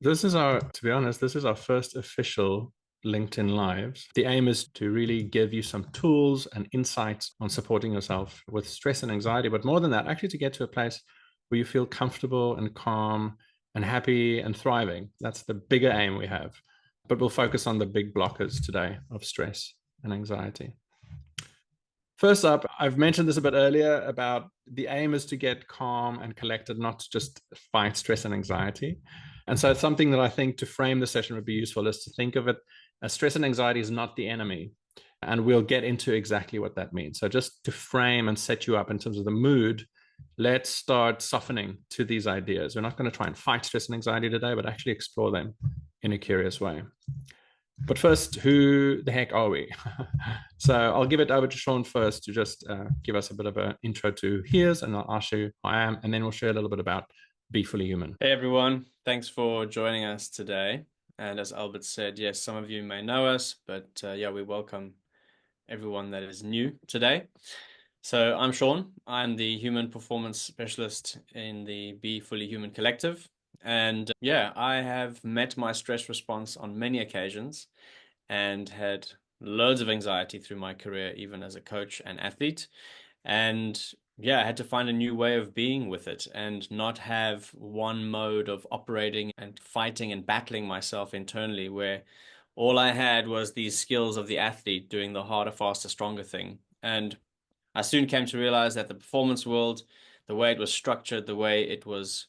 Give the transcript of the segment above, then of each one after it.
To be honest, this is our first official LinkedIn Lives. The aim is to really give you some tools and insights on supporting yourself with stress and anxiety, but more than that, actually to get to a place where you feel comfortable and calm and happy and thriving. That's the bigger aim we have. But we'll focus on the big blockers today of stress and anxiety. First up, I've mentioned this a bit earlier about the aim is to get calm and collected, not to just fight stress and anxiety. And so it's something that I think to frame the session would be useful is to think of it as stress and anxiety is not the enemy. And we'll get into exactly what that means. So just to frame and set you up in terms of the mood, let's start softening to these ideas. We're not going to try and fight stress and anxiety today, but actually explore them in a curious way. But first, who the heck are we? So I'll give it over to Shaun first to just give us a bit of an intro to his, and I'll ask you who I am, and then we'll share a little bit about Be Fully Human. Hey everyone, thanks for joining us today. And as Albert said, yes, some of you may know us, but we welcome everyone that is new today. So I'm Shaun. I'm the Human Performance Specialist in the Be Fully Human Collective. And I have met my stress response on many occasions and had loads of anxiety through my career, even as a coach and athlete. And I had to find a new way of being with it and not have one mode of operating and fighting and battling myself internally, where all I had was these skills of the athlete doing the harder, faster, stronger thing. And I soon came to realize that the performance world, the way it was structured, the way it was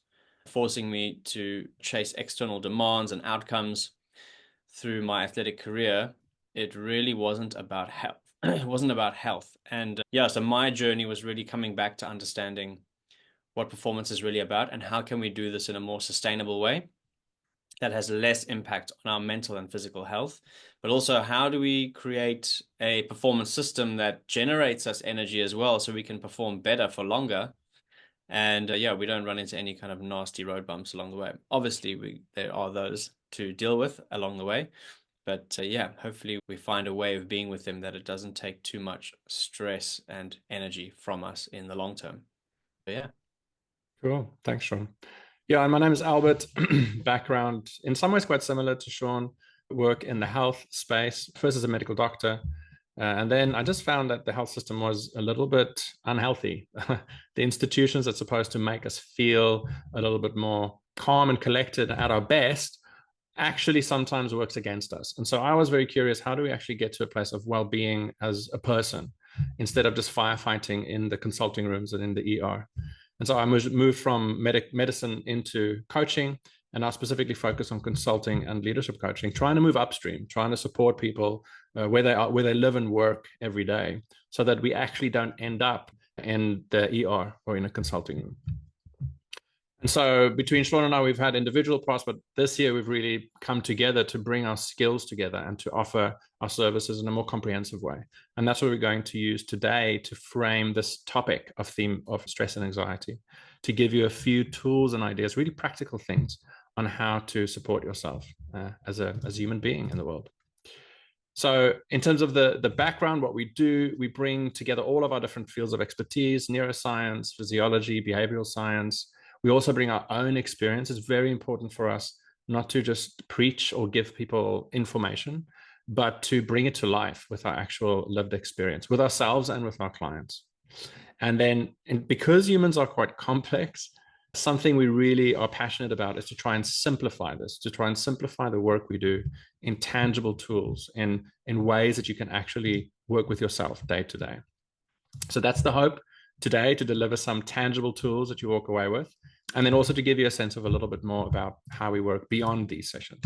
forcing me to chase external demands and outcomes through my athletic career, it really wasn't about health. It wasn't about health. And so my journey was really coming back to understanding what performance is really about and how can we do this in a more sustainable way that has less impact on our mental and physical health, but also how do we create a performance system that generates us energy as well so we can perform better for longer. And we don't run into any kind of nasty road bumps along the way. Obviously, there are those to deal with along the way. But hopefully we find a way of being with them that it doesn't take too much stress and energy from us in the long term. But yeah. Cool. Thanks, Shaun. Yeah, and my name is Albert. Background in some ways quite similar to Shaun. Work in the health space, first as a medical doctor. And then I just found that the health system was a little bit unhealthy. The institutions that's supposed to make us feel a little bit more calm and collected at our best actually sometimes works against us. And so I was very curious, how do we actually get to a place of well-being as a person instead of just firefighting in the consulting rooms and in the ER? And so I moved from medicine into coaching, and I specifically focus on consulting and leadership coaching, trying to move upstream, trying to support people where they live and work every day, so that we actually don't end up in the ER or in a consulting room. And so between Shaun and I, we've had individual paths, but this year we've really come together to bring our skills together and to offer our services in a more comprehensive way. And that's what we're going to use today to frame this topic of theme of stress and anxiety, to give you a few tools and ideas, really practical things on how to support yourself as a human being in the world. So in terms of the background, what we do, we bring together all of our different fields of expertise: neuroscience, physiology, behavioral science. We also bring our own experience. It's very important for us not to just preach or give people information, but to bring it to life with our actual lived experience, with ourselves and with our clients. And then, because humans are quite complex, something we really are passionate about is to try and simplify this, to try and simplify the work we do in tangible tools, in ways that you can actually work with yourself day to day. So that's the hope today, to deliver some tangible tools that you walk away with, and then also to give you a sense of a little bit more about how we work beyond these sessions.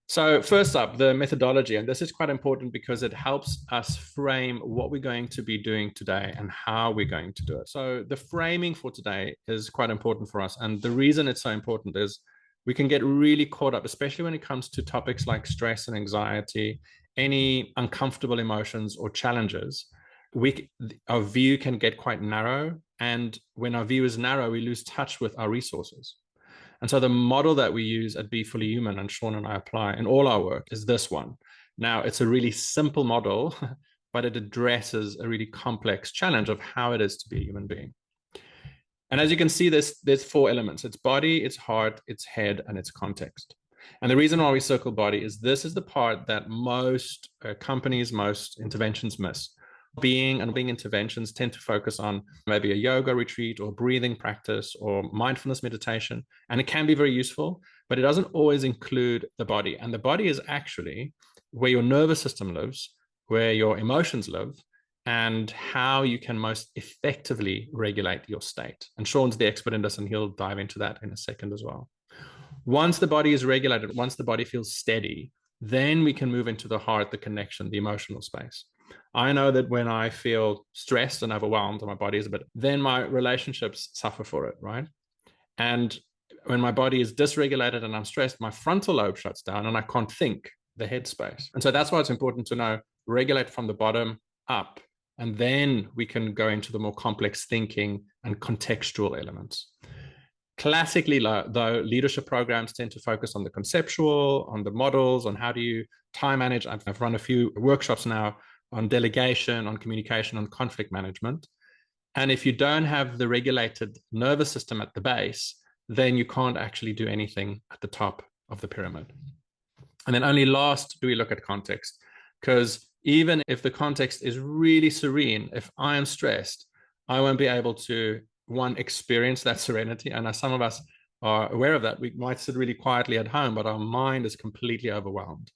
So first up, the methodology, and this is quite important because it helps us frame what we're going to be doing today and how we're going to do it. So the framing for today is quite important for us. And the reason it's so important is we can get really caught up, especially when it comes to topics like stress and anxiety, any uncomfortable emotions or challenges. Our view can get quite narrow. And when our view is narrow, we lose touch with our resources. And so the model that we use at Be Fully Human, and Shaun and I apply in all our work, is this one. Now, it's a really simple model, but it addresses a really complex challenge of how it is to be a human being. And as you can see, there's four elements. It's body, it's heart, it's head, and it's context. And the reason why we circle body is this is the part that most companies, most interventions miss. Being interventions tend to focus on maybe a yoga retreat or breathing practice or mindfulness meditation. And it can be very useful, but it doesn't always include the body. And the body is actually where your nervous system lives, where your emotions live, and how you can most effectively regulate your state. And Shaun's the expert in this, and he'll dive into that in a second as well. Once the body is regulated, once the body feels steady, then we can move into the heart, the connection, the emotional space. I know that when I feel stressed and overwhelmed, and my body is a bit, then my relationships suffer for it, right? And when my body is dysregulated and I'm stressed, my frontal lobe shuts down and I can't think the headspace. And so that's why it's important to know regulate from the bottom up. And then we can go into the more complex thinking and contextual elements. Classically, though, leadership programs tend to focus on the conceptual, on the models, on how do you time manage. I've run a few workshops now on delegation, on communication, on conflict management. And if you don't have the regulated nervous system at the base, then you can't actually do anything at the top of the pyramid. And then only last do we look at context, because even if the context is really serene, if I am stressed, I won't be able to, one, experience that serenity. And as some of us are aware of that, we might sit really quietly at home, but our mind is completely overwhelmed.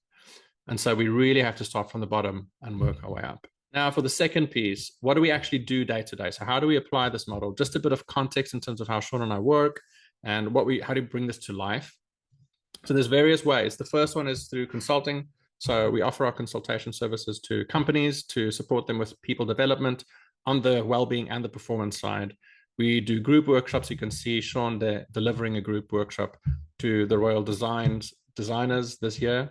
And so we really have to start from the bottom and work our way up. Now, for the second piece, what do we actually do day to day? So how do we apply this model? Just a bit of context in terms of how Shaun and I work and how do we bring this to life? So there's various ways. The first one is through consulting. So we offer our consultation services to companies to support them with people development on the well-being and the performance side. We do group workshops. You can see Shaun there delivering a group workshop to the Royal Designers this year,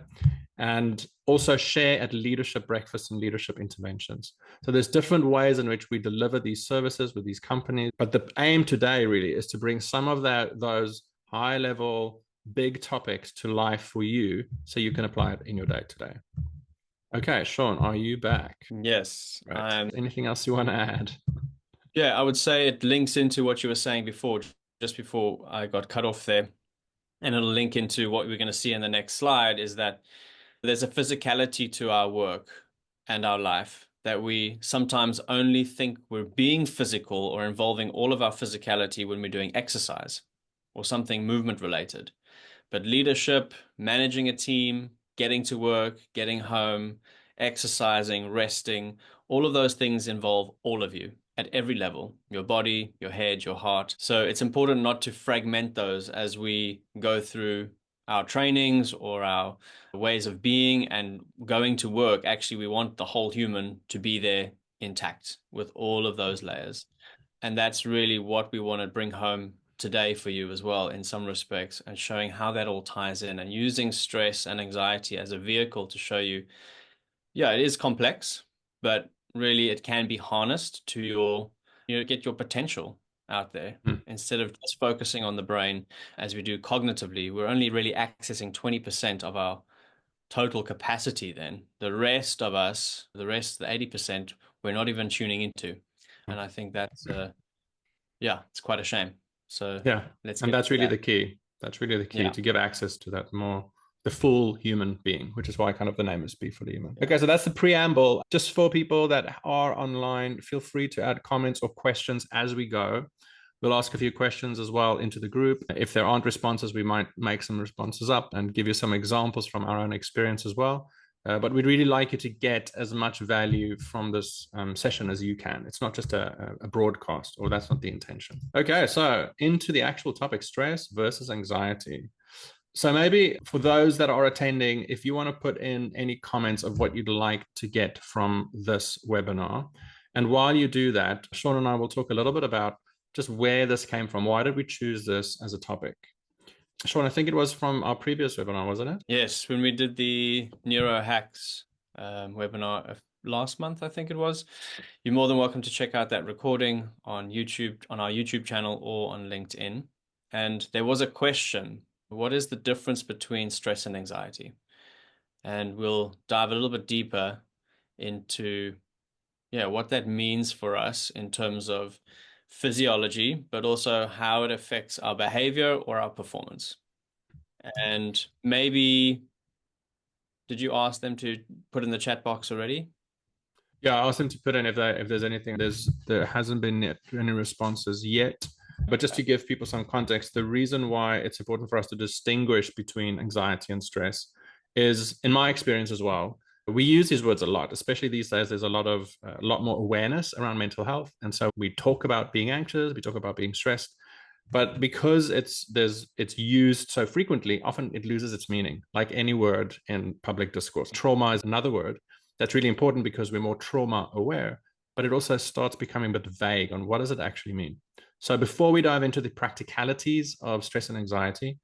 and also share at leadership breakfasts and leadership interventions. So there's different ways in which we deliver these services with these companies. But the aim today really is to bring some of those high level, big topics to life for you so you can apply it in your day to day. Okay, Shaun, are you back? Yes. Right. Anything else you want to add? Yeah, I would say it links into what you were saying before, just before I got cut off there. And it'll link into what we're going to see in the next slide is that there's a physicality to our work and our life that we sometimes only think we're being physical or involving all of our physicality when we're doing exercise or something movement related. But leadership, managing a team, getting to work, getting home, exercising, resting, all of those things involve all of you at every level, your body, your head, your heart. So it's important not to fragment those as we go through our trainings or our ways of being and going to work. Actually, we want the whole human to be there intact with all of those layers. And that's really what we want to bring home today for you as well, in some respects, and showing how that all ties in and using stress and anxiety as a vehicle to show you, yeah, it is complex, but really it can be harnessed to get your potential out there. Instead of just focusing on the brain as we do cognitively, we're only really accessing 20% of our total capacity then. The rest of us, the 80%, we're not even tuning into. And I think that's, it's quite a shame. So yeah, let's and get that's to really that. the key. That's really the key Yeah. to give access to that more the full human being, which is why kind of the name is Be Fully Human. Yeah. Okay, so that's the preamble. Just for people that are online, feel free to add comments or questions as we go. We'll ask a few questions as well into the group. If there aren't responses, we might make some responses up and give you some examples from our own experience as well. But we'd really like you to get as much value from this session as you can. It's not just a broadcast, or that's not the intention. Okay, so into the actual topic, stress versus anxiety. So maybe for those that are attending, if you want to put in any comments of what you'd like to get from this webinar. And while you do that, Shaun and I will talk a little bit about just where this came from. Why did we choose this as a topic? Shaun, I think it was from our previous webinar, wasn't it? Yes, when we did the Neuro Hacks webinar last month, I think it was. You're more than welcome to check out that recording on YouTube, on our YouTube channel, or on LinkedIn. And there was a question: what is the difference between stress and anxiety? And we'll dive a little bit deeper into what that means for us in terms of physiology, but also how it affects our behavior or our performance. And maybe, did you ask them to put in the chat box already? Yeah, I asked them to put in if there's anything. There hasn't been any responses yet. But just to give people some context, the reason why it's important for us to distinguish between anxiety and stress is, in my experience as well, we use these words a lot, especially these days. There's a lot more awareness around mental health, and so we talk about being anxious, we talk about being stressed, but because it's used so frequently, often it loses its meaning, like any word in public discourse. Trauma is another word that's really important because we're more trauma aware, but it also starts becoming a bit vague on what does it actually mean. So before we dive into the practicalities of stress and anxiety,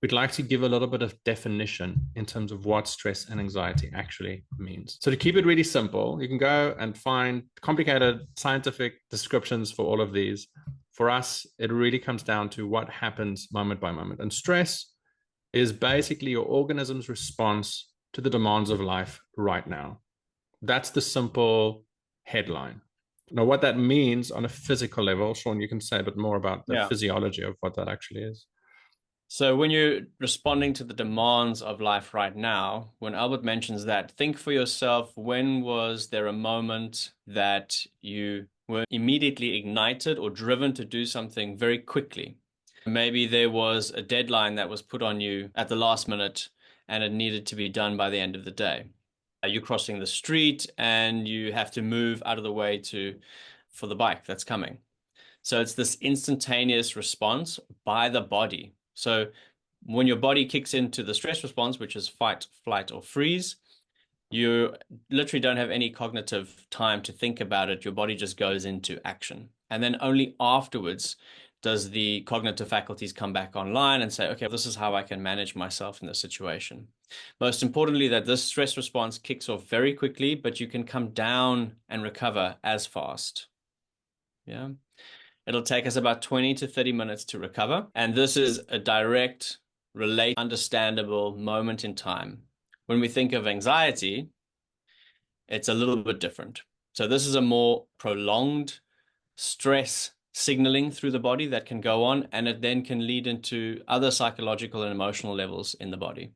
we'd like to give a little bit of definition in terms of what stress and anxiety actually means. So to keep it really simple, you can go and find complicated scientific descriptions for all of these. For us, it really comes down to what happens moment by moment. And stress is basically your organism's response to the demands of life right now. That's the simple headline. Now, what that means on a physical level, Shaun, you can say a bit more about the Yeah. physiology of what that actually is. So when you're responding to the demands of life right now, when Albert mentions that, think for yourself, when was there a moment that you were immediately ignited or driven to do something very quickly? Maybe there was a deadline that was put on you at the last minute and it needed to be done by the end of the day. You're crossing the street and you have to move out of the way for the bike that's coming. So it's this instantaneous response by the body. So when your body kicks into the stress response, which is fight, flight, or freeze, you literally don't have any cognitive time to think about it. Your body just goes into action. And then only afterwards does the cognitive faculties come back online and say, okay, this is how I can manage myself in this situation. Most importantly, that this stress response kicks off very quickly, but you can come down and recover as fast. Yeah. It'll take us about 20 to 30 minutes to recover. And this is a direct, relate, understandable moment in time. When we think of anxiety, it's a little bit different. So this is a more prolonged stress signaling through the body that can go on, and it then can lead into other psychological and emotional levels in the body.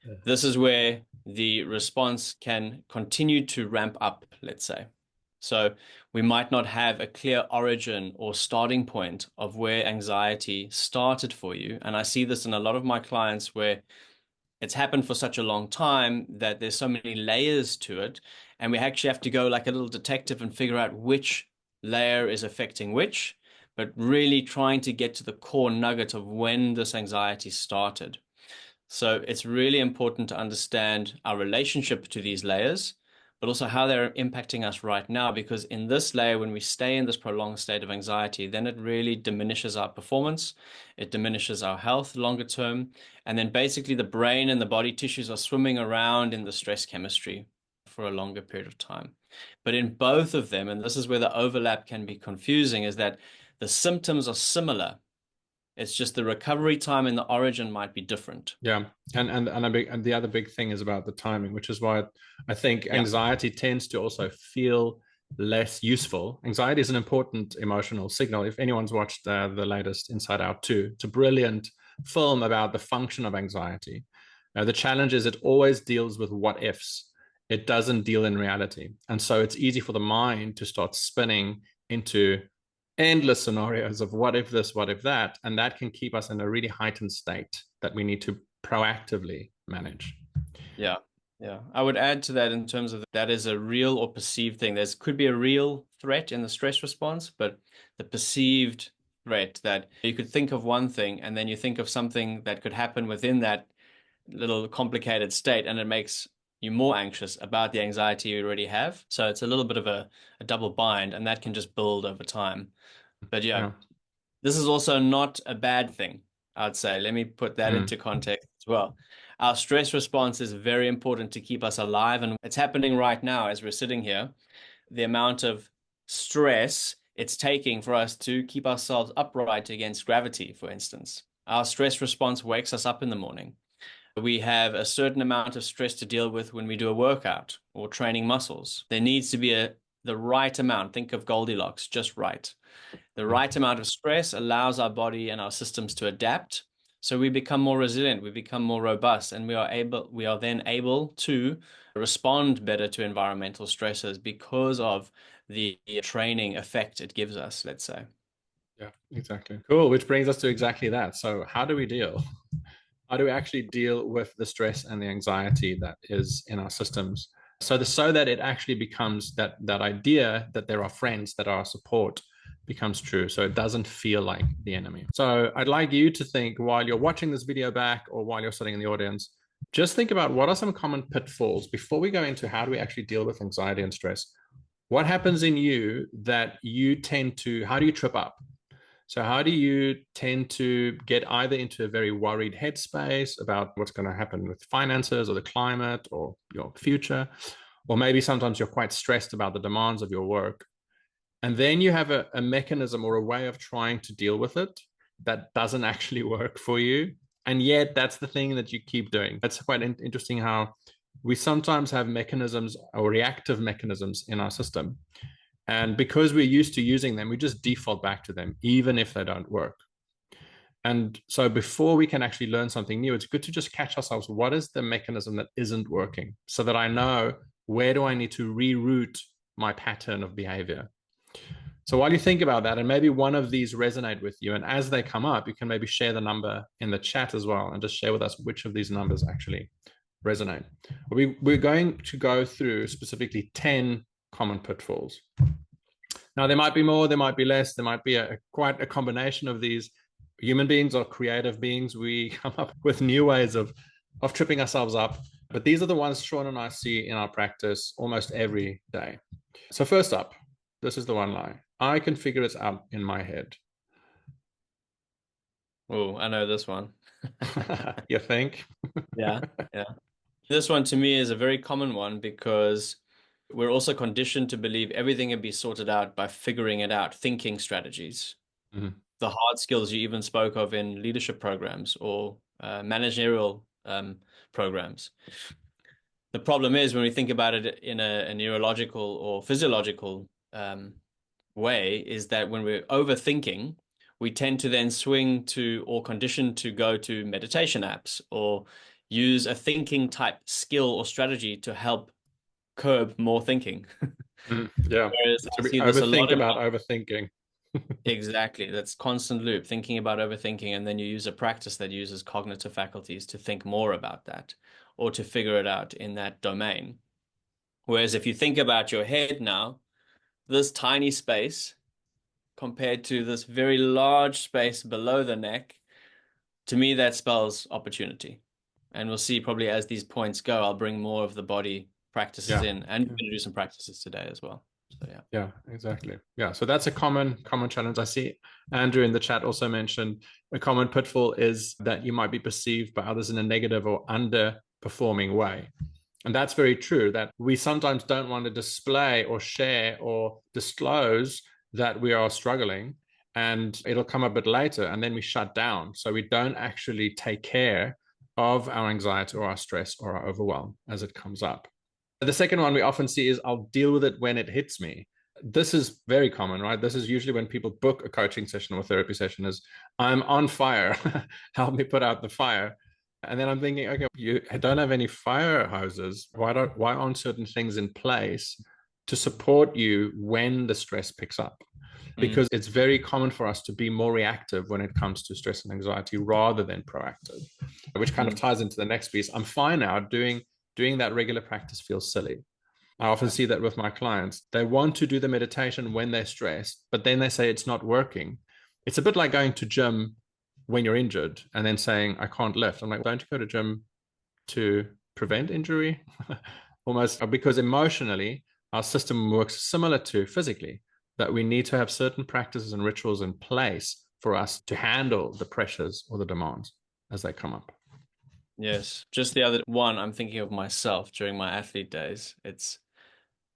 Yeah. This is where the response can continue to ramp up, let's say. So we might not have a clear origin or starting point of where anxiety started for you. And I see this in a lot of my clients where it's happened for such a long time that there's so many layers to it. And we actually have to go like a little detective and figure out which layer is affecting which, but really trying to get to the core nugget of when this anxiety started. So it's really important to understand our relationship to these layers, but also how they're impacting us right now. Because in this layer, when we stay in this prolonged state of anxiety, then it really diminishes our performance. It diminishes our health longer term. And then basically the brain and the body tissues are swimming around in the stress chemistry for a longer period of time. But in both of them, and this is where the overlap can be confusing, is that the symptoms are similar. It's just the recovery time and the origin might be different. Yeah, and the other big thing is about the timing, which is why I think Yeah. anxiety tends to also feel less useful. Anxiety is an important emotional signal. If anyone's watched the latest Inside Out 2, it's a brilliant film about the function of anxiety. The challenge is it always deals with what ifs. It doesn't deal in reality, and so it's easy for the mind to start spinning into endless scenarios of what if this, what if that, and that can keep us in a really heightened state that we need to proactively manage. Yeah. Yeah. I would add to that in terms of that is a real or perceived thing. There's could be a real threat in the stress response, but the perceived threat that you could think of one thing and then you think of something that could happen within that little complicated state and it makes you more anxious about the anxiety you already have. So it's a little bit of a double bind and that can just build over time. But yeah, Yeah. this is also not a bad thing, I'd say. Let me put that Mm. into context as well. Our stress response is very important to keep us alive, and it's happening right now as we're sitting here. The amount of stress it's taking for us to keep ourselves upright against gravity, for instance. Our stress response wakes us up in the morning. We have a certain amount of stress to deal with when we do a workout or training muscles. There needs to be the right amount. Think of Goldilocks, just right. The Mm. right amount of stress allows our body and our systems to adapt. So we become more resilient, we become more robust, and we are then able to respond better to environmental stresses because of the training effect it gives us, let's say. Yeah, exactly. Cool. Which brings us to exactly that. So, how do we deal? How do we actually deal with the stress and the anxiety that is in our systems? So that it actually becomes that idea that there are friends, that are support, becomes true. So it doesn't feel like the enemy. So I'd like you to think, while you're watching this video back or while you're sitting in the audience, just think about what are some common pitfalls before we go into how do we actually deal with anxiety and stress. What happens in you that you tend to, how do you trip up? So, how do you tend to get either into a very worried headspace about what's going to happen with finances or the climate or your future? Or maybe sometimes you're quite stressed about the demands of your work. And then you have a mechanism or a way of trying to deal with it that doesn't actually work for you. And yet, that's the thing that you keep doing. It's quite interesting how we sometimes have mechanisms or reactive mechanisms in our system, and because we're used to using them, we just default back to them, even if they don't work. And so before we can actually learn something new, it's good to just catch ourselves. What is the mechanism that isn't working so that I know where do I need to reroute my pattern of behavior? So while you think about that, and maybe one of these resonate with you, and as they come up, you can maybe share the number in the chat as well and just share with us which of these numbers actually resonate. We're going to go through specifically 10 common pitfalls. Now, there might be more, there might be less, there might be quite a combination of these. Human beings are creative beings. We come up with new ways of tripping ourselves up. But these are the ones Shaun and I see in our practice almost every day. So, first up, this is the one line: I can figure this out in my head. Oh, I know this one. You think? Yeah, yeah. This one to me is a very common one because we're also conditioned to believe everything can be sorted out by figuring it out, thinking strategies. Mhm. The hard skills you even spoke of in leadership programs or managerial programs. The problem is when we think about it in a neurological or physiological way, is that when we're overthinking, we tend to then swing to or condition to go to meditation apps or use a thinking type skill or strategy to help curb more thinking. Yeah. Whereas So I we see this a overthink lot in about overthinking. exactly. That's constant loop, thinking about overthinking, and then you use a practice that uses cognitive faculties to think more about that or to figure it out in that domain. Whereas if you think about your head now, this tiny space compared to this very large space below the neck, to me that spells opportunity. And we'll see probably as these points go, I'll bring more of the body practices Yeah. in, and we're going to do some practices today as well. So yeah. Yeah, exactly. Yeah, so that's a common challenge. I see Andrew in the chat also mentioned a common pitfall is that you might be perceived by others in a negative or underperforming way. And that's very true, that we sometimes don't want to display or share or disclose that we are struggling, and it'll come a bit later and then we shut down. So we don't actually take care of our anxiety or our stress or our overwhelm as it comes up. The second one we often see is I'll deal with it when it hits me. This is very common, right? This is usually when people book a coaching session or therapy session is I'm on fire. Help me put out the fire. And then I'm thinking, okay, you don't have any fire hoses. Why aren't certain things in place to support you when the stress picks up? Mm, Because it's very common for us to be more reactive when it comes to stress and anxiety rather than proactive, which kind of mm, ties into the next piece. I'm fine now. Doing that regular practice feels silly. I often yeah. see that with my clients. They want to do the meditation when they're stressed, but then they say it's not working. It's a bit like going to gym when you're injured and then saying, I can't lift. I'm like, don't you go to gym to prevent injury? Almost because emotionally, our system works similar to physically, that we need to have certain practices and rituals in place for us to handle the pressures or the demands as they come up. Yes. Just the other one, I'm thinking of myself during my athlete days. It's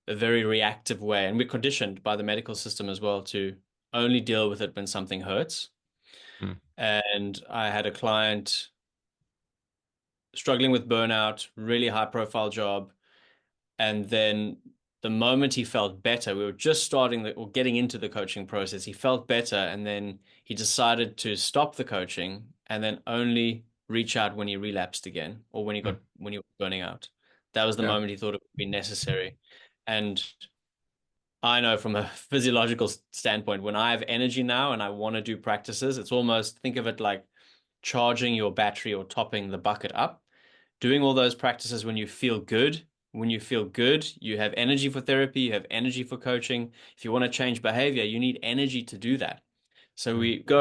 a very reactive way, and we're conditioned by the medical system as well to only deal with it when something hurts. Mm. And I had a client struggling with burnout, really high profile job, and then the moment he felt better, we were just starting or getting into the coaching process. He felt better, and then he decided to stop the coaching and then only reach out when he relapsed again or Mm. when he was burning out. That was the Yeah. moment he thought it would be necessary. And I know from a physiological standpoint, when I have energy now and I want to do practices, it's almost think of it like charging your battery or topping the bucket up. Doing all those practices when you feel good. When you feel good, you have energy for therapy, you have energy for coaching. If you want to change behavior, you need energy to do that. So Mm. we go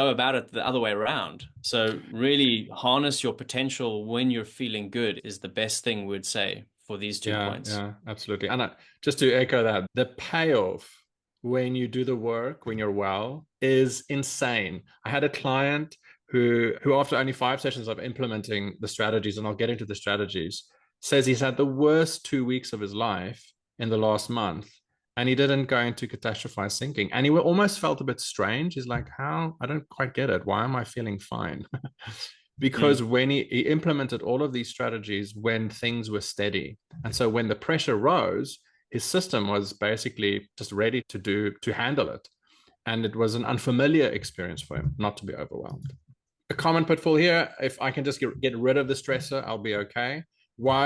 about it the other way around. So really harness your potential when you're feeling good is the best thing we'd say for these 2 points. Yeah, absolutely. And just to echo that, the payoff when you do the work, when you're well, is insane. I had a client who after only 5 sessions of implementing the strategies, and I'll get into the strategies, says he's had the worst 2 weeks of his life in the last month. And he didn't go into catastrophized thinking. And he almost felt a bit strange. He's like, how? I don't quite get it. Why am I feeling fine? Because Mm. when he implemented all of these strategies when things were steady, and so when the pressure rose, his system was basically just ready to handle it, and it was an unfamiliar experience for him not to be overwhelmed. A common pitfall here: if I can just get rid of the stressor, I'll be okay. Why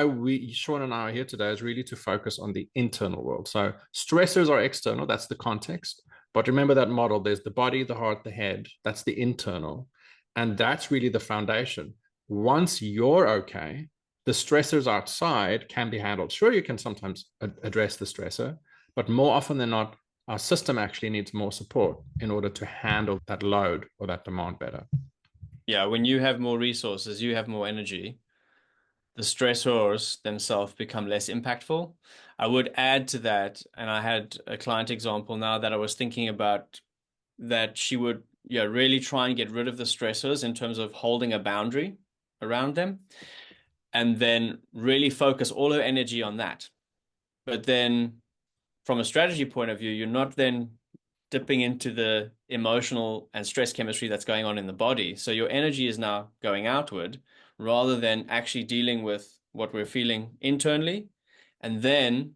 Shaun and I are here today is really to focus on the internal world. So stressors are external, that's the context. But remember that model: there's the body, the heart, the head. That's the internal. And that's really the foundation. Once you're okay, the stressors outside can be handled. Sure, you can sometimes address the stressor, but more often than not, our system actually needs more support in order to handle that load or that demand better. Yeah, when you have more resources, you have more energy, the stressors themselves become less impactful. I would add to that, and I had a client example now that I was thinking about that she would, yeah, really try and get rid of the stressors in terms of holding a boundary around them and then really focus all her energy on that. But then from a strategy point of view, you're not then dipping into the emotional and stress chemistry that's going on in the body. So your energy is now going outward rather than actually dealing with what we're feeling internally. And then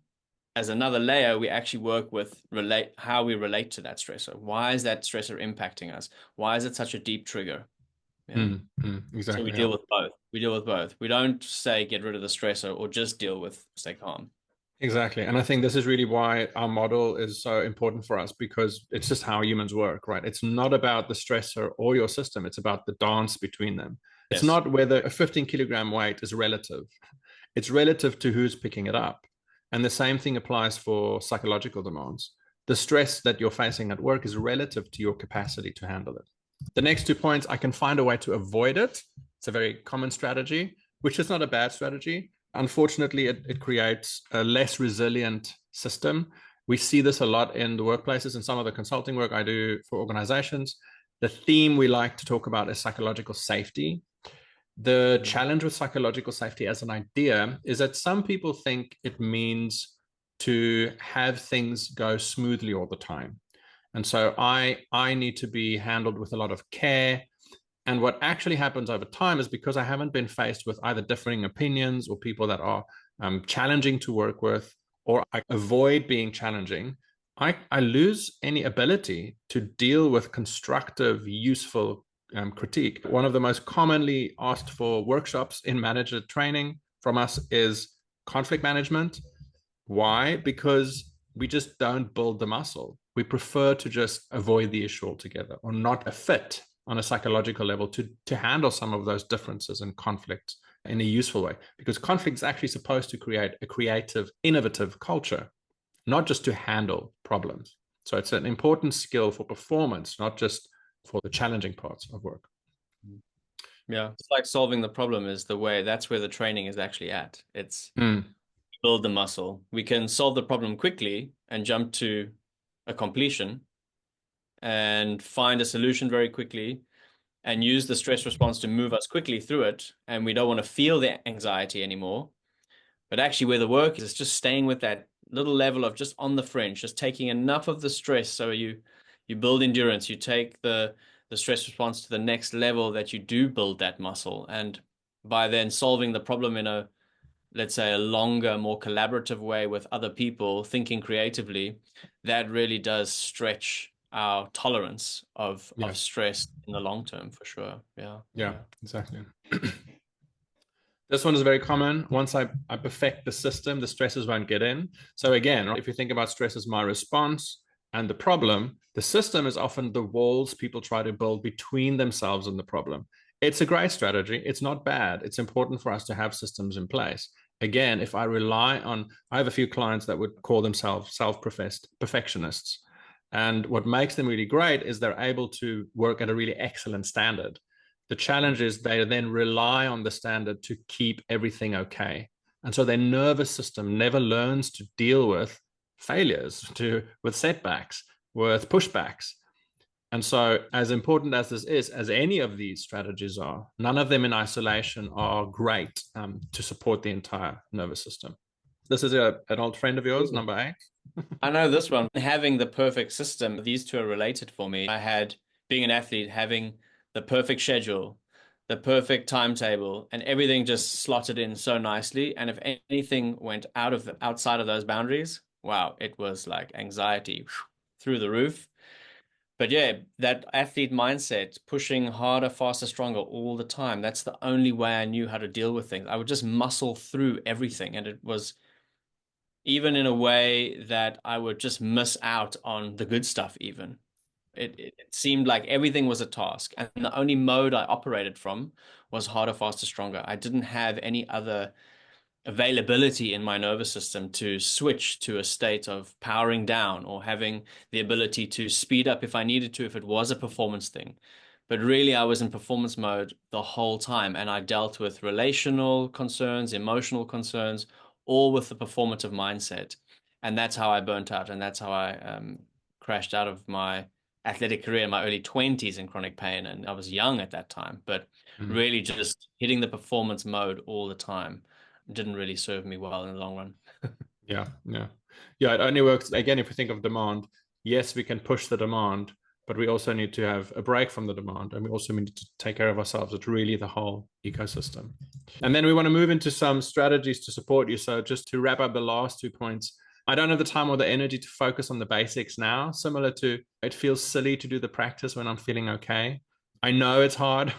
as another layer, we actually work with relate how we relate to that stressor. Why is that stressor impacting us? Why is it such a deep trigger? Yeah. So we Exactly. Yeah. deal with both. We deal with both. We don't say get rid of the stressor or just deal with stay calm. Exactly. And I think this is really why our model is so important for us, because it's just how humans work, right? It's not about the stressor or your system, it's about the dance between them. It's Yes. not whether a 15-kilogram weight is relative, it's relative to who's picking it up. And the same thing applies for psychological demands. The stress that you're facing at work is relative to your capacity to handle it. The next 2 points, I can find a way to avoid it. It's a very common strategy, which is not a bad strategy. Unfortunately, it creates a less resilient system. We see this a lot in the workplaces and some of the consulting work I do for organizations. The theme we like to talk about is psychological safety. The Mm. challenge with psychological safety as an idea is that some people think it means to have things go smoothly all the time. And so I need to be handled with a lot of care. And what actually happens over time is, because I haven't been faced with either differing opinions or people that are challenging to work with, or I avoid being challenging, I lose any ability to deal with constructive, useful critique. One of the most commonly asked for workshops in manager training from us is conflict management. Why? Because we just don't build the muscle. We prefer to just avoid the issue altogether, or not a fit on a psychological level to handle some of those differences and conflicts in a useful way. Because conflict is actually supposed to create a creative, innovative culture, not just to handle problems. So it's an important skill for performance, not just for the challenging parts of work. Yeah. It's like solving the problem is the way, that's where the training is actually at. It's Mm. build the muscle. We can solve the problem quickly and jump to a completion and find a solution very quickly and use the stress response to move us quickly through it. And we don't want to feel the anxiety anymore. But actually, where the work is just staying with that little level of just on the fringe, just taking enough of the stress so you build endurance, you take the stress response to the next level that you do build that muscle. And by then solving the problem in let's say, a longer, more collaborative way with other people, thinking creatively, that really does stretch our tolerance Yeah. of stress in the long term, for sure. Yeah, Yeah, yeah. exactly. This one is very common. Once I perfect the system, the stresses won't get in. So again, if you think about stress as my response and the problem, the system is often the walls people try to build between themselves and the problem. It's a great strategy. It's not bad. It's important for us to have systems in place. Again, if I rely on, I have a few clients that would call themselves self-professed perfectionists. And what makes them really great is they're able to work at a really excellent standard. The challenge is they then rely on the standard to keep everything okay. And so their nervous system never learns to deal with failures, with setbacks, with pushbacks. And so, as important as this is, as any of these strategies are, none of them in isolation are great to support the entire nervous system. This is an old friend of yours, number eight. I know this one. Having the perfect system, these two are related for me. I had, being an athlete, having the perfect schedule, the perfect timetable, and everything just slotted in so nicely. And if anything went outside of those boundaries, wow, it was like anxiety through the roof. But yeah, that athlete mindset, pushing harder, faster, stronger all the time. That's the only way I knew how to deal with things. I would just muscle through everything, and it was even in a way that I would just miss out on the good stuff, even. It seemed like everything was a task, and the only mode I operated from was harder, faster, stronger. I didn't have any other availability in my nervous system to switch to a state of powering down or having the ability to speed up if I needed to, if it was a performance thing. But really, I was in performance mode the whole time, and I dealt with relational concerns, emotional concerns, all with the performative mindset. And that's how I burnt out, and that's how I crashed out of my athletic career in my early 20s in chronic pain. And I was young at that time, but Mm. really just hitting the performance mode all the time didn't really serve me well in the long run. Yeah, yeah. Yeah, it only works again if we think of demand. Yes, we can push the demand, but we also need to have a break from the demand and we also need to take care of ourselves. It's really the whole ecosystem. And then we want to move into some strategies to support you. So just to wrap up the last 2 points, I don't have the time or the energy to focus on the basics now. Similar to it feels silly to do the practice when I'm feeling okay. I know it's hard.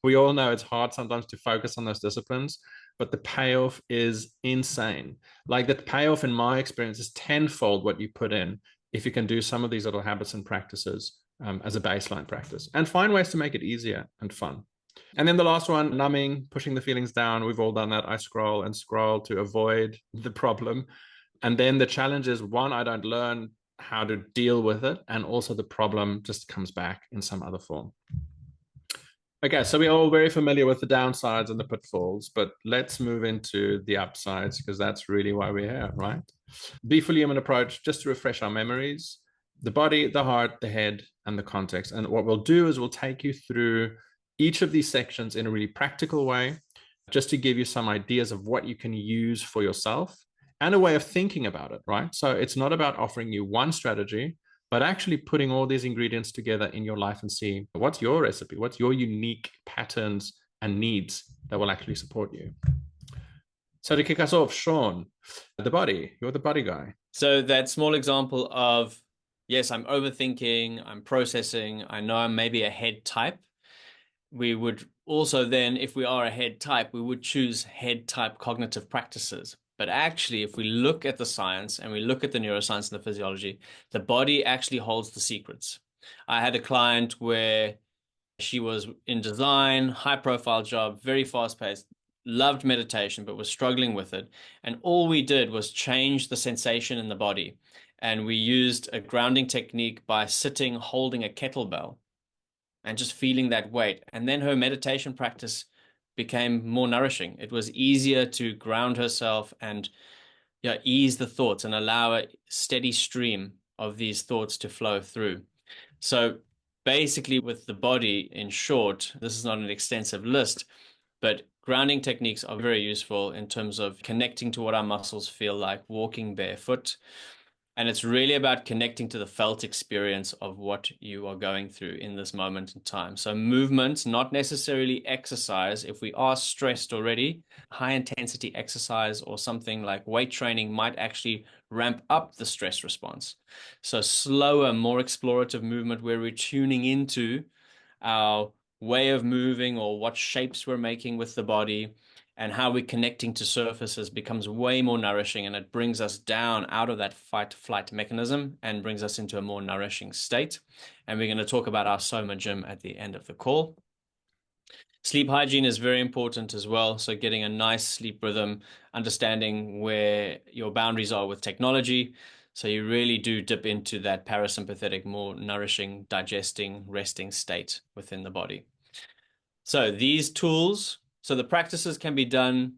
We all know it's hard sometimes to focus on those disciplines, but the payoff is insane. Like the payoff in my experience is tenfold what you put in if you can do some of these little habits and practices as a baseline practice and find ways to make it easier and fun. And then the last one, numbing, pushing the feelings down. We've all done that. I scroll and scroll to avoid the problem. And then the challenge is one, I don't learn how to deal with it. And also the problem just comes back in some other form. Okay, so we're all very familiar with the downsides and the pitfalls, but let's move into the upsides because that's really why we're here, right? Be fully human approach, just to refresh our memories, the body, the heart, the head, and the context. And what we'll do is we'll take you through each of these sections in a really practical way, just to give you some ideas of what you can use for yourself and a way of thinking about it, right? So it's not about offering you one strategy, but actually putting all these ingredients together in your life and see what's your recipe, what's your unique patterns and needs that will actually support you. So to kick us off, Shaun, the body, you're the body guy. So that small example of, yes, I'm overthinking, I'm processing, I know I'm maybe a head type. We would also then, if we are a head type, we would choose head type cognitive practices. But actually, if we look at the science and we look at the neuroscience and the physiology, the body actually holds the secrets. I had a client where she was in design, high profile job, very fast paced, loved meditation, but was struggling with it. And all we did was change the sensation in the body. And we used a grounding technique by sitting, holding a kettlebell and just feeling that weight. And then her meditation practice became more nourishing. It was easier to ground herself and, yeah, ease the thoughts and allow a steady stream of these thoughts to flow through. So basically, with the body, in short, this is not an extensive list, but grounding techniques are very useful in terms of connecting to what our muscles feel like, walking barefoot, And it's really about connecting to the felt experience of what you are going through in this moment in time. So movement, not necessarily exercise. If we are stressed already, high intensity exercise or something like weight training might actually ramp up the stress response. So slower, more explorative movement where we're tuning into our way of moving or what shapes we're making with the body and how we're connecting to surfaces becomes way more nourishing, and it brings us down out of that fight flight mechanism and brings us into a more nourishing state. And we're going to talk about our Soma gym at the end of the call. Sleep hygiene is very important as well. So getting a nice sleep rhythm, understanding where your boundaries are with technology. So you really do dip into that parasympathetic, more nourishing, digesting, resting state within the body. So these tools, so the practices can be done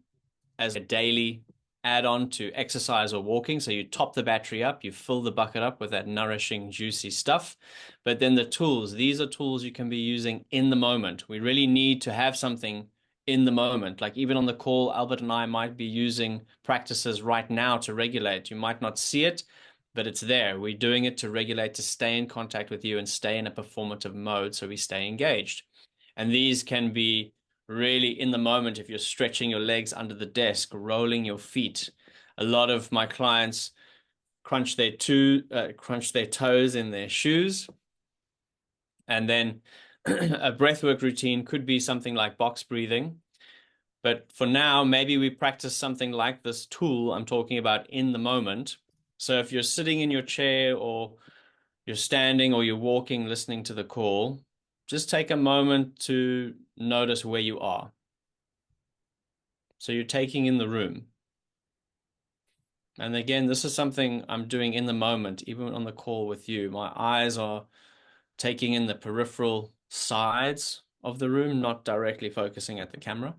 as a daily add-on to exercise or walking. So you top the battery up, you fill the bucket up with that nourishing, juicy stuff. But then the tools, these are tools you can be using in the moment. We really need to have something in the moment. Like even on the call, Albert and I might be using practices right now to regulate. You might not see it, but it's there. We're doing it to regulate, to stay in contact with you and stay in a performative mode so we stay engaged. And these can be really in the moment if you're stretching your legs under the desk, rolling your feet. A lot of my clients crunch their toes in their shoes. And then a breathwork routine could be something like box breathing. But for now, maybe we practice something like this tool I'm talking about in the moment. So if you're sitting in your chair or you're standing or you're walking, listening to the call, just take a moment to notice where you are. So you're taking in the room. And again, this is something I'm doing in the moment, even on the call with you. My eyes are taking in the peripheral sides of the room, not directly focusing at the camera.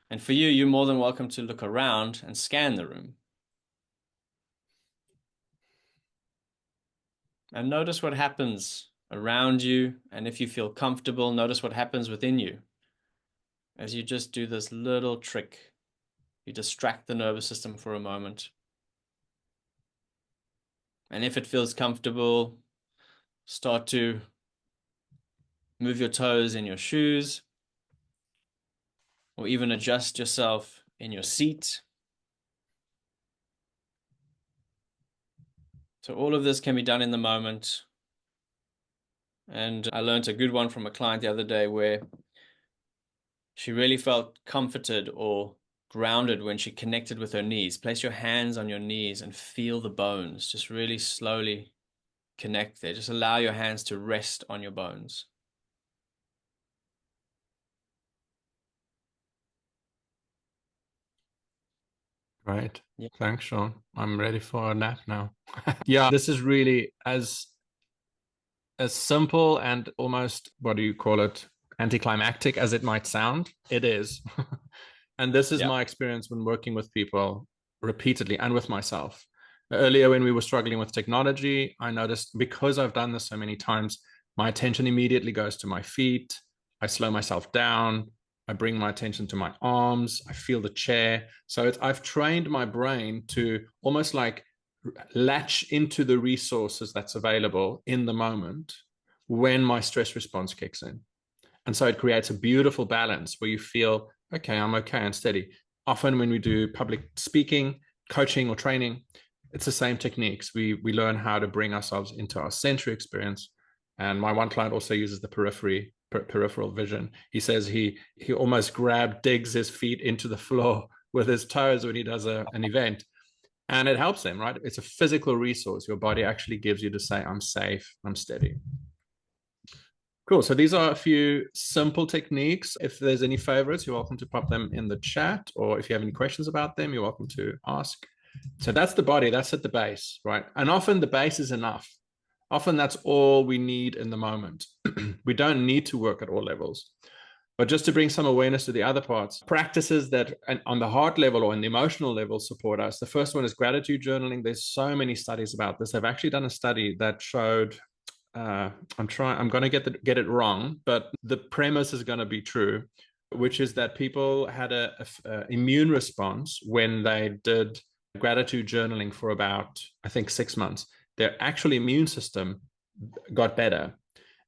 And for you, you're more than welcome to look around and scan the room. And notice what happens around you. And if you feel comfortable, notice what happens within you. As you just do this little trick, you distract the nervous system for a moment. And if it feels comfortable, start to move your toes in your shoes, or even adjust yourself in your seat. So all of this can be done in the moment. And I learned a good one from a client the other day where she really felt comforted or grounded when she connected with her knees. Place your hands on your knees and feel the bones. Just really slowly connect there. Just allow your hands to rest on your bones. Right. Yeah. Thanks, Shaun. I'm ready for a nap now. Yeah, this is really as simple and almost, what do you call it, anticlimactic as it might sound. It is. And this is Yeah. my experience when working with people repeatedly and with myself. Earlier, when we were struggling with technology, I noticed because I've done this so many times, my attention immediately goes to my feet. I slow myself down. I bring my attention to my arms. I feel the chair. So I've trained my brain to almost like latch into the resources that's available in the moment when my stress response kicks in. And so it creates a beautiful balance where you feel, okay, I'm okay and steady. Often when we do public speaking, coaching, or training, it's the same techniques. We learn how to bring ourselves into our sensory experience. And my one client also uses the peripheral vision. He says he almost digs his feet into the floor with his toes when he does an event. And it helps him, right? It's a physical resource. Your body actually gives you to say, I'm safe, I'm steady. Cool. So these are a few simple techniques. If there's any favorites, you're welcome to pop them in the chat, or if you have any questions about them, you're welcome to ask. So that's the body, that's at the base, right? And often the base is enough. Often that's all we need in the moment. We don't need to work at all levels. But just to bring some awareness to the other parts, practices that on the heart level or on the emotional level support us. The first one is gratitude journaling. There's so many studies about this. They've actually done a study that showed I'm going to get it wrong, but the premise is going to be true, which is that people had a immune response when they did gratitude journaling for about, I think, 6 months, their actual immune system got better.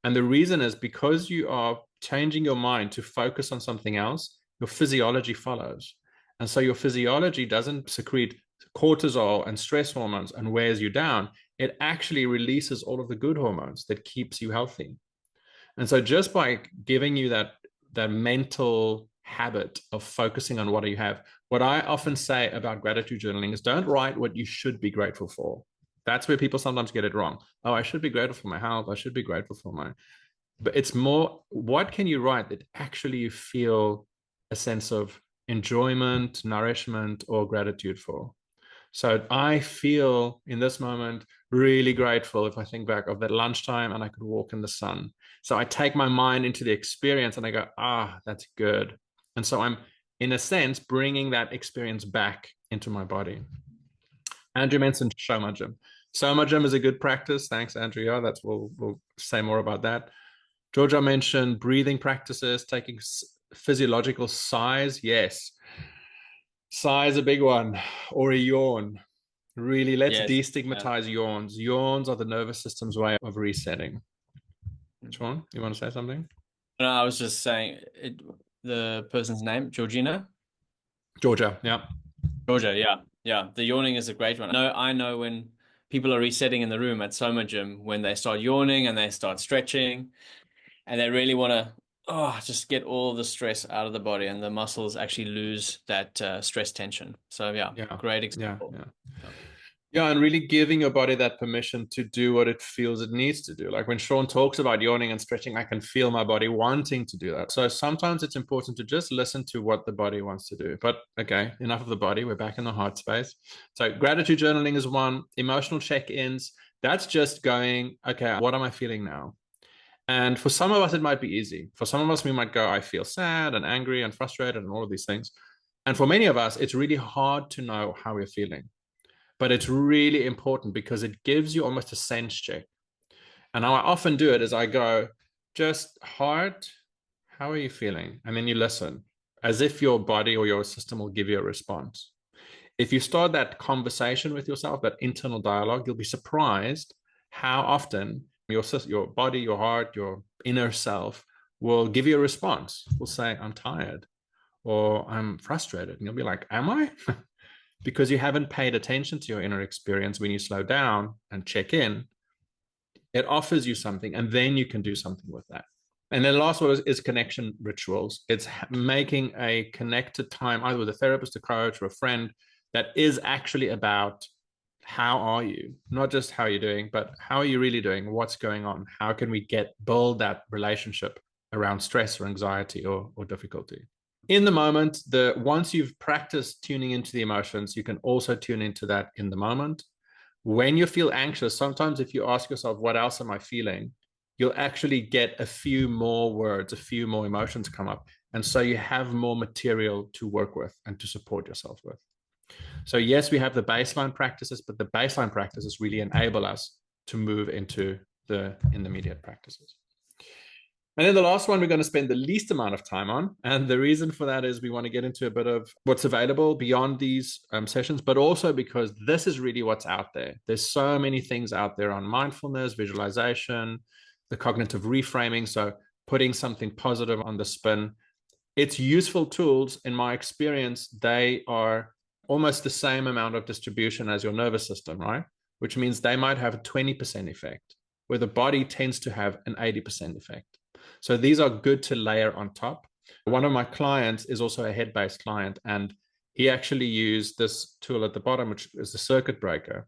And the reason is because you are changing your mind to focus on something else, your physiology follows. And so your physiology doesn't secrete cortisol and stress hormones and wears you down. It actually releases all of the good hormones that keeps you healthy. And so just by giving you that mental habit of focusing on what you have, what I often say about gratitude journaling is don't write what you should be grateful for. That's where people sometimes get it wrong. Oh, I should be grateful for my health. I should be grateful for my, but it's more, what can you write that actually you feel a sense of enjoyment, nourishment, or gratitude for? So I feel in this moment really grateful if I think back of that lunchtime and I could walk in the sun. So I take my mind into the experience and I go, that's good. And so I'm, in a sense, bringing that experience back into my body. Andrew mentioned Shoma Gym. Soma Gym is a good practice. Thanks, Andrea. We'll say more about that. Georgia mentioned breathing practices, taking physiological sighs. Yes, sigh is a big one, or a yawn. Really, let's Yes. Yeah. destigmatize yawns. Yawns are the nervous system's way of resetting. Shaun, you want to say something? No, I was just saying the person's name, Georgina. Georgia, yeah. Georgia, yeah. Yeah. The yawning is a great one. No, I know when people are resetting in the room at Soma Gym, when they start yawning and they start stretching and they really want to just get all the stress out of the body and the muscles actually lose that stress tension. So yeah, Yeah, great yeah, example. yeah. Yeah. Yeah, and really giving your body that permission to do what it feels it needs to do. Like when Shaun talks about yawning and stretching, I can feel my body wanting to do that. So sometimes it's important to just listen to what the body wants to do. But okay, enough of the body. We're back in the heart space. So gratitude journaling is one, emotional check-ins. That's just going, okay, what am I feeling now? And for some of us, it might be easy. For some of us, we might go, I feel sad and angry and frustrated and all of these things. And for many of us, it's really hard to know how we're feeling. But it's really important because it gives you almost a sense check. And how I often do it is I go, just heart, how are you feeling? And then you listen as if your body or your system will give you a response. If you start that conversation with yourself, that internal dialogue, you'll be surprised how often your body, your heart, your inner self will give you a response. Will say, I'm tired or I'm frustrated. And you'll be like, am I? Because you haven't paid attention to your inner experience. When you slow down and check in, it offers you something, and then you can do something with that. And then the last one is connection rituals. It's making a connected time, either with a therapist, a coach, or a friend, that is actually about how are you, not just how you're doing, but how are you really doing? What's going on? How can we build that relationship around stress or anxiety or difficulty? In the moment, once you've practiced tuning into the emotions, you can also tune into that in the moment. When you feel anxious, sometimes if you ask yourself, what else am I feeling? You'll actually get a few more words, a few more emotions come up. And so you have more material to work with and to support yourself with. So yes, we have the baseline practices, but the baseline practices really enable us to move into the intermediate practices. And then the last one we're going to spend the least amount of time on. And the reason for that is we want to get into a bit of what's available beyond these sessions, but also because this is really what's out there. There's so many things out there on mindfulness, visualization, the cognitive reframing. So putting something positive on the spin. It's useful tools. In my experience, they are almost the same amount of distribution as your nervous system, right? Which means they might have a 20% effect, where the body tends to have an 80% effect. So these are good to layer on top. One of my clients is also a head-based client, and he actually used this tool at the bottom, which is the circuit breaker.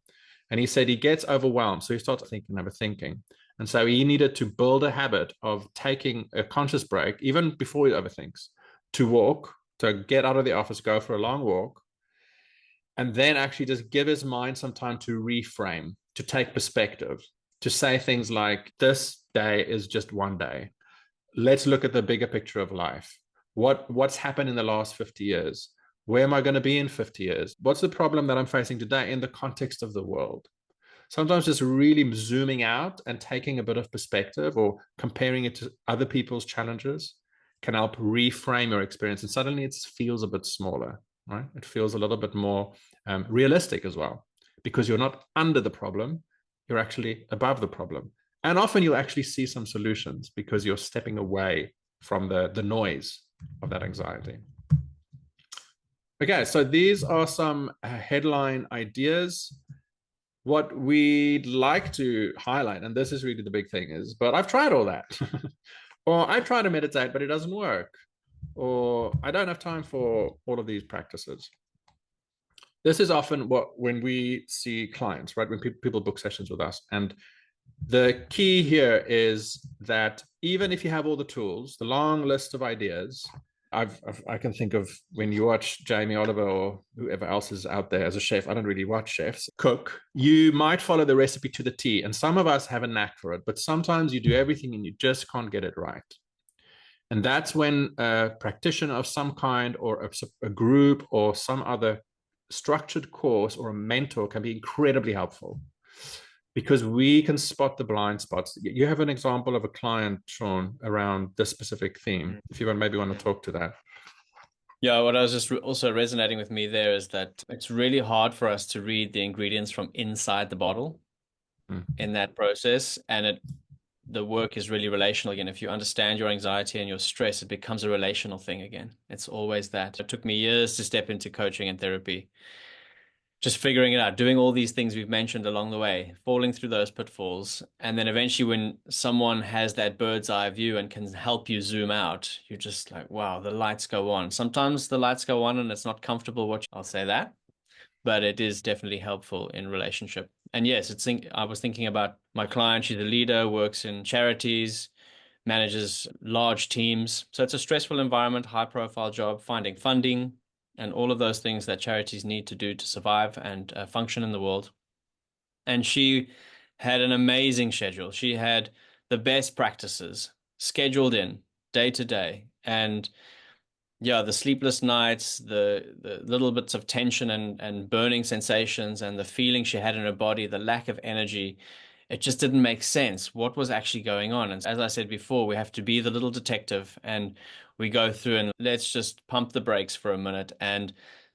And he said he gets overwhelmed. So he starts thinking, overthinking. And so he needed to build a habit of taking a conscious break, even before he overthinks, to walk, to get out of the office, go for a long walk, and then actually just give his mind some time to reframe, to take perspective, to say things like, this day is just one day. Let's look at the bigger picture of life. What's happened in the last 50 years? Where am I going to be in 50 years? What's the problem that I'm facing today in the context of the world? Sometimes just really zooming out and taking a bit of perspective or comparing it to other people's challenges can help reframe your experience. And suddenly it feels a bit smaller. right? It feels a little bit more realistic as well, because you're not under the problem, you're actually above the problem. And often you'll actually see some solutions because you're stepping away from the noise of that anxiety. Okay, so these are some headline ideas. What we'd like to highlight, and this is really the big thing, is, but I've tried all that. Or I try to meditate, but it doesn't work. Or I don't have time for all of these practices. This is often what, when we see clients, right? When people book sessions with us. And the key here is that even if you have all the tools, the long list of ideas, I can think of when you watch Jamie Oliver or whoever else is out there as a chef. I don't really watch chefs cook. You might follow the recipe to the T, and some of us have a knack for it, but sometimes you do everything and you just can't get it right. And that's when a practitioner of some kind, or a group, or some other structured course, or a mentor can be incredibly helpful, because we can spot the blind spots. You have an example of a client, Shaun, around this specific theme. If you maybe want to talk to that. Yeah, what I was just also resonating with me there is that it's really hard for us to read the ingredients from inside the bottle in that process. And the work is really relational again. If you understand your anxiety and your stress, it becomes a relational thing again. It's always that. It took me years to step into coaching and therapy, just figuring it out, doing all these things we've mentioned along the way, falling through those pitfalls. And then eventually when someone has that bird's eye view and can help you zoom out, you're just like, wow, the lights go on. Sometimes the lights go on and it's not comfortable I'll say that, but it is definitely helpful in relationship. And yes, I was thinking about my client. She's a leader, works in charities, manages large teams. So it's a stressful environment, high profile job, finding funding, and all of those things that charities need to do to survive and function in the world. And she had an amazing schedule. She had the best practices scheduled in day to day. And yeah, the sleepless nights, the little bits of tension and burning sensations, and the feeling she had in her body, the lack of energy, it just didn't make sense what was actually going on. And as I said before, we have to be the little detective, and we go through and let's just pump the brakes for a minute and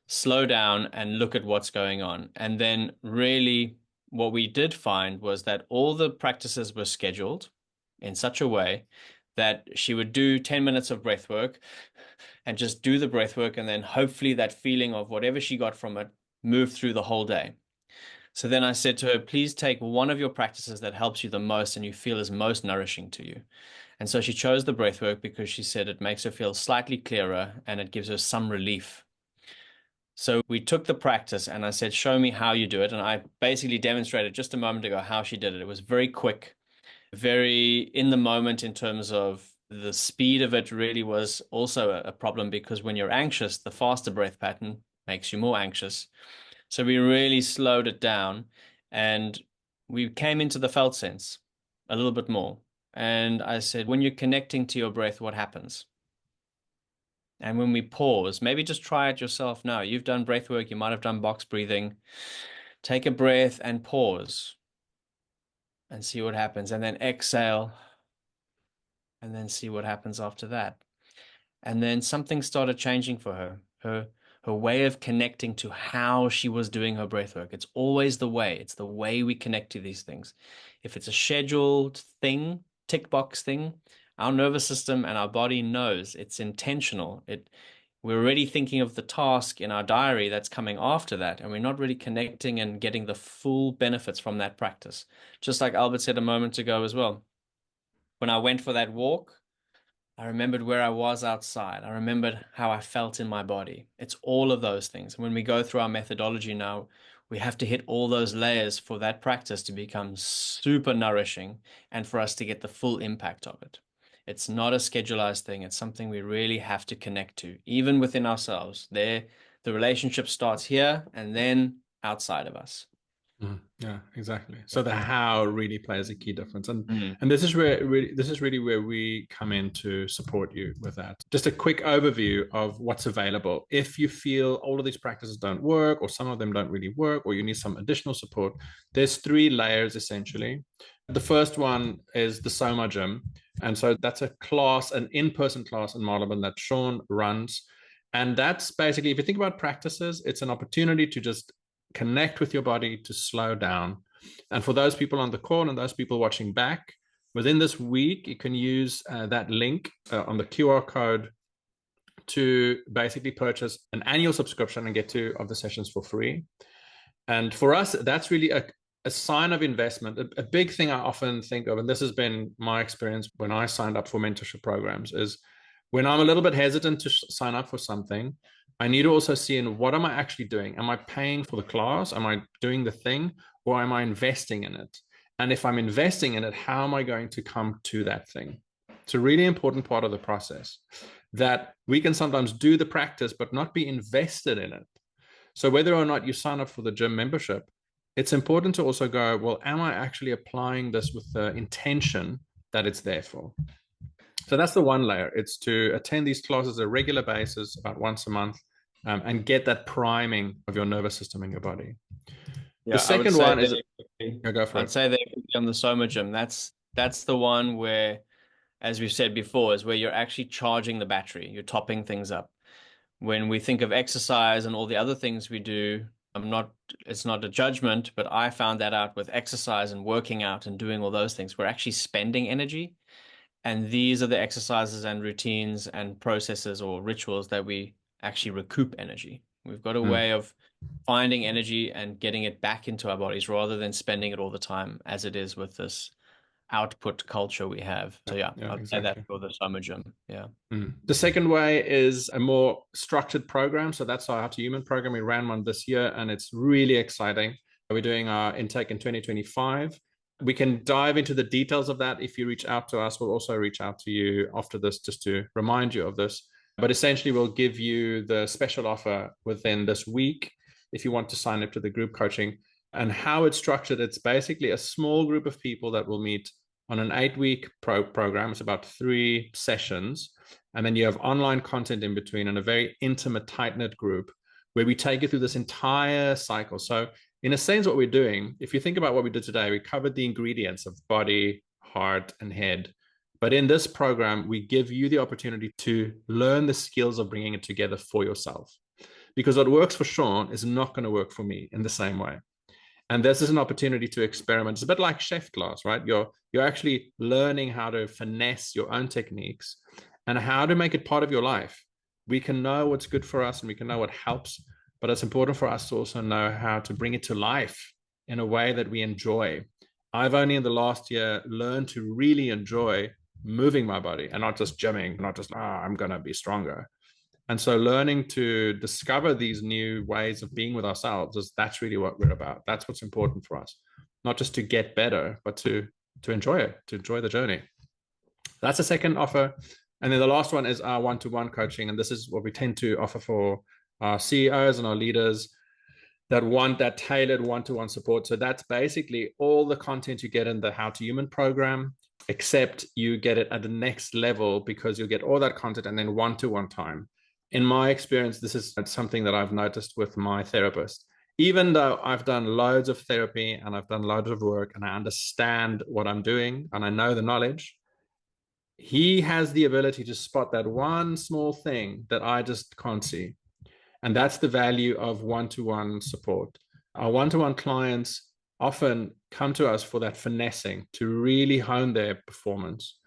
slow down and look at what's going on. And then really what we did find was that all the practices were scheduled in such a way that she would do 10 minutes of breath work and just do the breath work, and then hopefully that feeling of whatever she got from it move through the whole day. So then I said to her, please take one of your practices that helps you the most and you feel is most nourishing to you. And so she chose the breath work because she said it makes her feel slightly clearer and it gives her some relief. So we took the practice and I said, show me how you do it. And I basically demonstrated just a moment ago how she did it. It was very quick, very in the moment in terms of the speed of it. Really was also a problem, because when you're anxious, the faster breath pattern makes you more anxious. So we really slowed it down and we came into the felt sense a little bit more. And I said, when you're connecting to your breath, what happens? And when we pause, maybe just try it yourself now. You've done breath work, you might have done box breathing. Take a breath and pause and see what happens. And then exhale and then see what happens after that. And then something started changing for her. Her way of connecting to how she was doing her breath work. It's always the way. It's the way we connect to these things. If it's a scheduled thing, tick box thing, our nervous system and our body knows it's intentional. We're already thinking of the task in our diary that's coming after that, and we're not really connecting and getting the full benefits from that practice. Just like Albert said a moment ago as well. When I went for that walk, I remembered where I was outside. I remembered how I felt in my body. It's all of those things. When we go through our methodology now, we have to hit all those layers for that practice to become super nourishing and for us to get the full impact of it. It's not a schedulized thing. It's something we really have to connect to, even within ourselves. The relationship starts here and then outside of us. Yeah, exactly. So the how really plays a key difference, and Mm. and this is really where we come in to support you with that. Just a quick overview of what's available. If you feel all of these practices don't work, or some of them don't really work, or you need some additional support, there's three layers essentially. The first one is the Soma Gym, and so that's a class, an in-person class in Marylebone that Shaun runs. And that's basically, if you think about practices, it's an opportunity to just connect with your body, to slow down. And for those people on the call and those people watching back, within this week, you can use that link on the QR code to basically purchase an annual subscription and get 2 of the sessions for free. And for us, that's really a sign of investment. A big thing I often think of, and this has been my experience when I signed up for mentorship programs, is when I'm a little bit hesitant to sign up for something, I need to also see in what am I actually doing? Am I paying for the class? Am I doing the thing? Or am I investing in it? And if I'm investing in it, how am I going to come to that thing? It's a really important part of the process that we can sometimes do the practice, but not be invested in it. So whether or not you sign up for the gym membership, it's important to also go, well, am I actually applying this with the intention that it's there for? So that's the one layer. It's to attend these classes on a regular basis, about once a month, and get that priming of your nervous system in your body. The Yeah, I would second say one is, go for I'd it. say that on the Soma Gym, that's the one where, as we've said before, is where you're actually charging the battery, you're topping things up. When we think of exercise and all the other things we do, it's not a judgment, but I found that out with exercise and working out and doing all those things. We're actually spending energy. And these are the exercises and routines and processes or rituals that we actually recoup energy. We've got a Mm. way of finding energy and getting it back into our bodies rather than spending it all the time, as it is with this output culture we have. So yeah, Yeah, I'd say that exactly. for the summer gym. Yeah. The second way is a more structured program. So that's our How to Human program. We ran one this year and it's really exciting. We're doing our intake in 2025. We can dive into the details of that. If you reach out to us, we'll also reach out to you after this just to remind you of this. But essentially, we'll give you the special offer within this week if you want to sign up to the group coaching. And how it's structured, it's basically a small group of people that will meet on an 8-week program. It's about 3 sessions. And then you have online content in between and a very intimate, tight-knit group where we take you through this entire cycle. So in a sense, what we're doing, if you think about what we did today, we covered the ingredients of body, heart, and head. But in this program, we give you the opportunity to learn the skills of bringing it together for yourself. Because what works for Shaun is not going to work for me in the same way. And this is an opportunity to experiment. It's a bit like chef class, right? You're actually learning how to finesse your own techniques and how to make it part of your life. We can know what's good for us and we can know what helps, but it's important for us to also know how to bring it to life in a way that we enjoy. I've only in the last year learned to really enjoy moving my body and not just gymming, not just, I'm going to be stronger. And so learning to discover these new ways of being with ourselves that's really what we're about. That's what's important for us. Not just to get better, but to enjoy it, to enjoy the journey. That's the second offer. And then the last one is our one-to-one coaching. And this is what we tend to offer for our CEOs and our leaders that want that tailored one-to-one support. So that's basically all the content you get in the How to Human program, except you get it at the next level because you'll get all that content and then one-to-one time. In my experience, this is something that I've noticed with my therapist. Even though I've done loads of therapy and I've done loads of work and I understand what I'm doing and I know the knowledge, he has the ability to spot that one small thing that I just can't see. And that's the value of one-to-one support. Our one-to-one clients often come to us for that finessing to really hone their performance.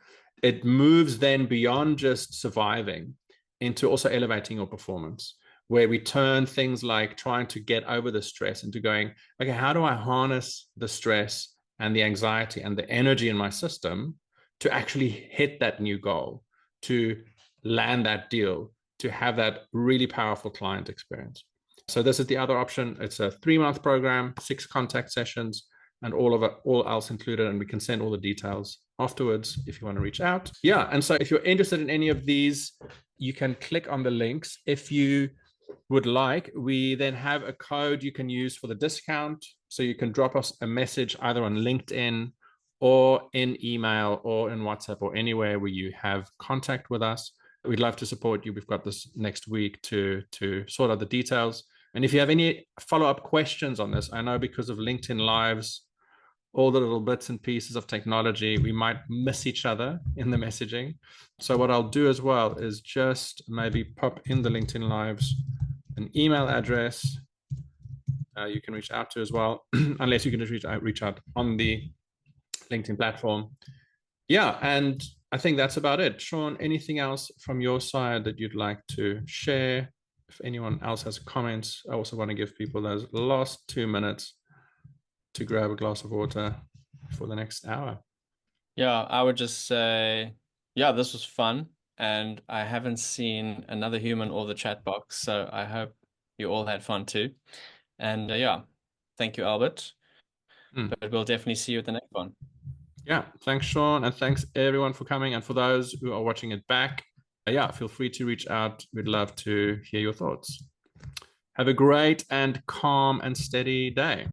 It moves then beyond just surviving into also elevating your performance, where we turn things like trying to get over the stress into going, okay, how do I harness the stress and the anxiety and the energy in my system to actually hit that new goal, to land that deal, to have that really powerful client experience. So this is the other option. It's a 3-month program, 6 contact sessions, and all else included. And we can send all the details afterwards if you want to reach out. Yeah. And so if you're interested in any of these, you can click on the links. If you would like, we then have a code you can use for the discount. So you can drop us a message either on LinkedIn or in email or in WhatsApp or anywhere where you have contact with us. We'd love to support you. We've got this next week to sort out the details. And if you have any follow-up questions on this, I know because of LinkedIn Lives, all the little bits and pieces of technology, we might miss each other in the messaging. So what I'll do as well is just maybe pop in the LinkedIn Lives an email address you can reach out to as well, unless you can just reach out on the LinkedIn platform. Yeah, and I think that's about it. Shaun, anything else from your side that you'd like to share? If anyone else has comments, I also want to give people those last 2 minutes to grab a glass of water for the next hour. Yeah, I would just say, yeah, this was fun. And I haven't seen another human or the chat box. So I hope you all had fun too. And yeah, thank you, Albert. But we'll definitely see you at the next one. Yeah, thanks, Shaun. And thanks everyone for coming. And for those who are watching it back, yeah, feel free to reach out. We'd love to hear your thoughts. Have a great and calm and steady day.